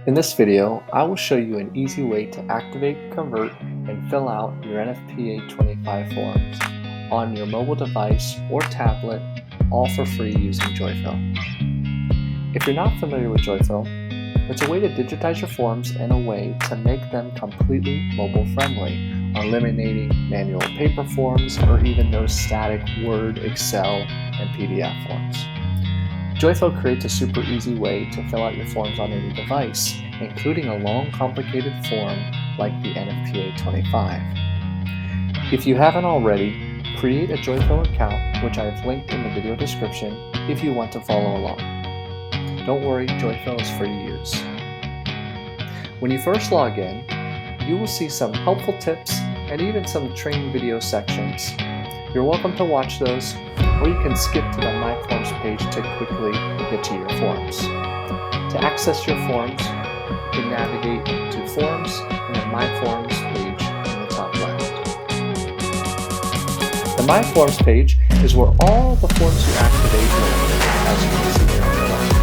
In this video, I will show you an easy way to activate, convert, and fill out your NFPA 25 forms on your mobile device or tablet, all for free using Joyfill. If you're not familiar with Joyfill, it's a way to digitize your forms in a way to make them completely mobile friendly, eliminating manual paper forms or even those static Word, Excel, and PDF forms. Joyfill creates a super easy way to fill out your forms on any device, including a long, complicated form like the NFPA 25. If you haven't already, create a Joyfill account, which I have linked in the video description if you want to follow along. Don't worry, Joyfill is free to use. When you first log in, you will see some helpful tips and even some training video sections. You're welcome to watch those, or you can skip to the My Forms page to quickly get to your forms. To access your forms, you can navigate to Forms and the My Forms page in the top left. The My Forms page is where all the forms you activate are, as you can see here on the left.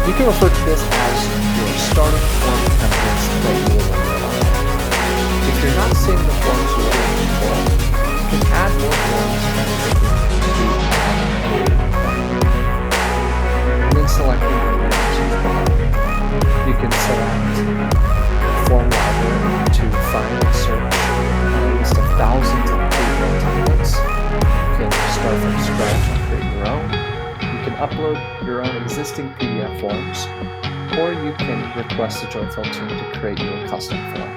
You can refer to this as your starting form templates that you will rely on. If you're not seeing the forms you are looking for, you can add more forms by clicking to Add New, and then selecting the forms you want. You can select Form Library to find and search a list of thousands of pre-built templates. You can start from scratch and create your own. You can upload your own existing PDF forms, or you can request the Joyfill team to create you a custom form.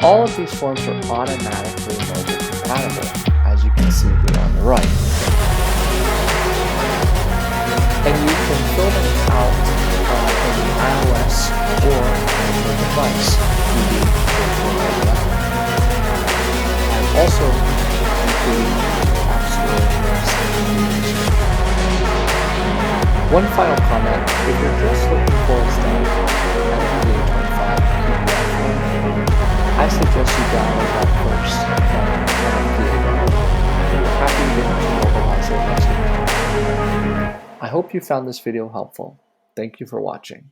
All of these forms are automatically mobile compatible, as you can see here on the right. And you can fill them out on the iOS or Android device using Joyfill mobile app. I'm also including the App Store links. One final comment: if you're just looking for a standard NFPA 25 PDF form, I suggest you download that first from NFPA. We're happy to mobilize it next week. I hope you found this video helpful. Thank you for watching.